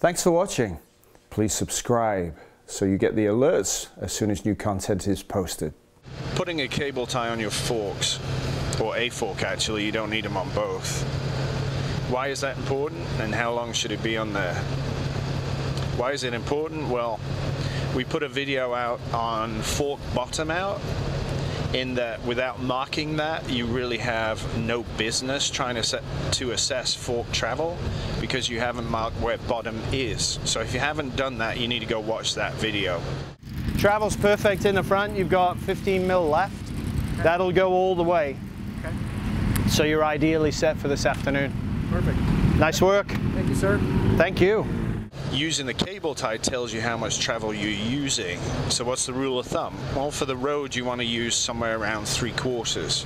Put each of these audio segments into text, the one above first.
Thanks for watching. Please subscribe so you get the alerts as soon as new content is posted. Putting a cable tie on your forks, or a fork actually, you don't need them on both. Why is that important, and how long should it be on there? Why is it important? Well, we put a video out on fork bottom out, in that without marking that, you really have no business trying to assess fork travel because you haven't marked where bottom is. So if you haven't done that, you need to go watch that video. Travel's perfect in the front. You've got 15 mil left. Okay. That'll go all the way. Okay. So you're ideally set for this afternoon. Perfect. Nice work. Thank you, sir. Thank you. Using the cable tie tells you how much travel you're using. So what's the rule of thumb? Well, for the road you want to use somewhere around 3/4,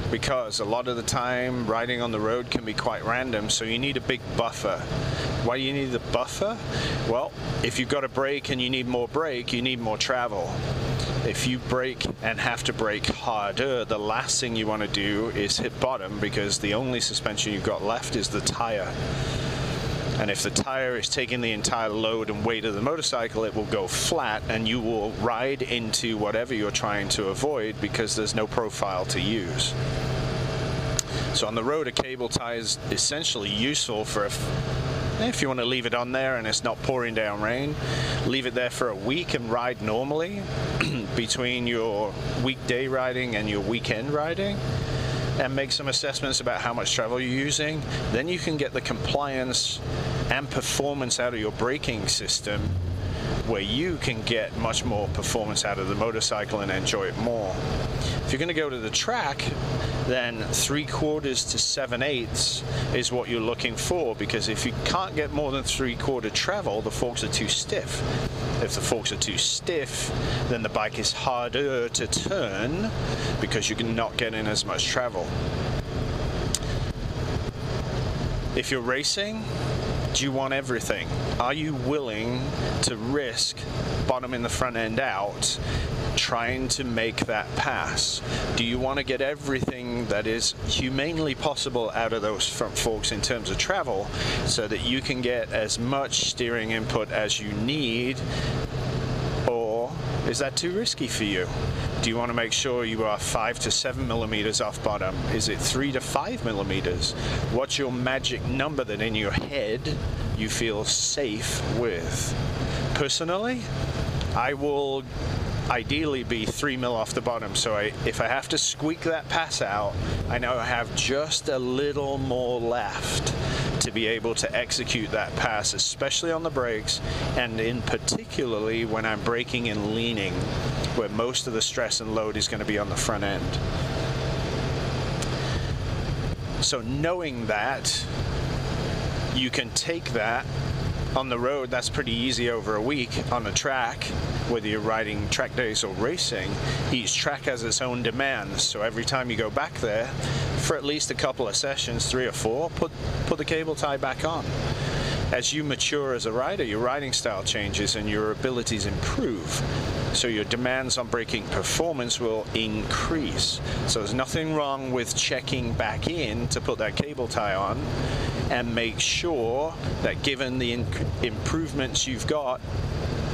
because a lot of the time riding on the road can be quite random, so you need a big buffer. Why do you need the buffer? Well, if you've got a brake and you need more brake, you need more travel. If you brake and have to brake harder, the last thing you want to do is hit bottom, because the only suspension you've got left is the tire. And if the tire is taking the entire load and weight of the motorcycle, it will go flat and you will ride into whatever you're trying to avoid because there's no profile to use. So on the road, a cable tie is essentially useful for if you want to leave it on there and it's not pouring down rain, leave it there for a week and ride normally between your weekday riding and your weekend riding, and make some assessments about how much travel you're using. Then you can get the compliance and performance out of your braking system, where you can get much more performance out of the motorcycle and enjoy it more. If you're going to go to the track, then 3/4 to 7/8 is what you're looking for, because if you can't get more than 3/4 travel, the forks are too stiff. If the forks are too stiff, then the bike is harder to turn because you're not getting as much travel. If you're racing, do you want everything? Are you willing to risk bottoming the front end out trying to make that pass? Do you want to get everything that is humanely possible out of those front forks in terms of travel, so that you can get as much steering input as you need? Or is that too risky for you? Do you want to make sure you are 5 to 7 millimeters off bottom? Is it 3 to 5 millimeters? What's your magic number that in your head you feel safe with? Personally, I will ideally be 3 mil off the bottom, so if I have to squeak that pass out, I know I have just a little more left to be able to execute that pass, especially on the brakes, and in particularly when I'm braking and leaning, where most of the stress and load is going to be on the front end. So knowing that, you can take that on the road. That's pretty easy over a week. On the track, whether you're riding track days or racing, each track has its own demands. So every time you go back there, for at least a couple of sessions, 3 or 4, put the cable tie back on. As you mature as a rider, your riding style changes and your abilities improve. So your demands on braking performance will increase. So there's nothing wrong with checking back in to put that cable tie on and make sure that, given the improvements you've got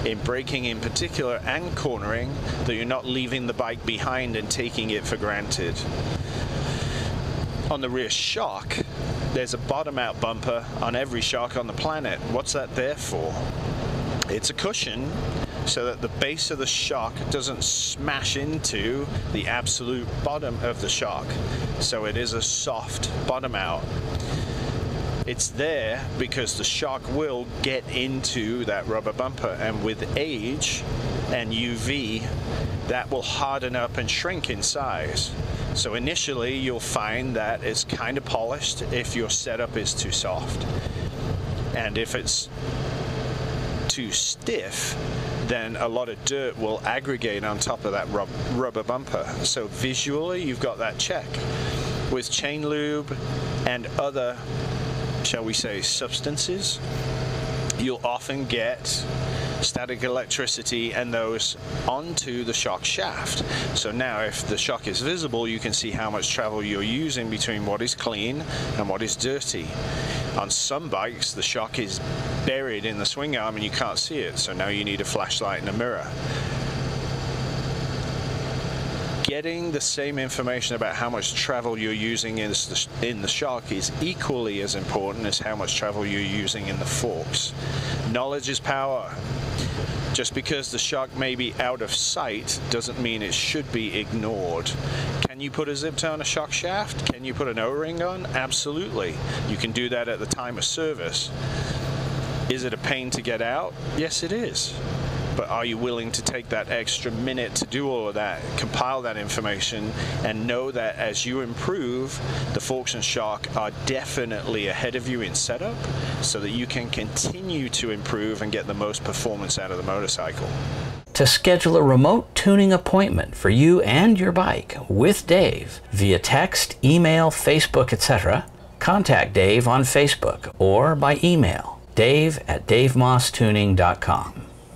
in braking in particular and cornering, that you're not leaving the bike behind and taking it for granted. On the rear shock, there's a bottom out bumper on every shock on the planet. What's that there for? It's a cushion so that the base of the shock doesn't smash into the absolute bottom of the shock. So it is a soft bottom out. It's there because the shock will get into that rubber bumper, and with age and UV, that will harden up and shrink in size. So initially you'll find that it's kind of polished if your setup is too soft. And if it's too stiff, then a lot of dirt will aggregate on top of that rubber bumper. So visually you've got that check. With chain lube and other, shall we say, substances, you'll often get static electricity and those onto the shock shaft. So now if the shock is visible, you can see how much travel you're using between what is clean and what is dirty. On some bikes, the shock is buried in the swing arm and you can't see it, so now you need a flashlight and a mirror. Getting the same information about how much travel you're using in the shock is equally as important as how much travel you're using in the forks. Knowledge is power. Just because the shock may be out of sight doesn't mean it should be ignored. Can you put a zip tie on a shock shaft? Can you put an O-ring on? Absolutely. You can do that at the time of service. Is it a pain to get out? Yes, it is. But are you willing to take that extra minute to do all of that, compile that information, and know that as you improve, the forks and shock are definitely ahead of you in setup, so that you can continue to improve and get the most performance out of the motorcycle. To schedule a remote tuning appointment for you and your bike with Dave via text, email, Facebook, etc., contact Dave on Facebook or by email, dave@davemosstuning.com.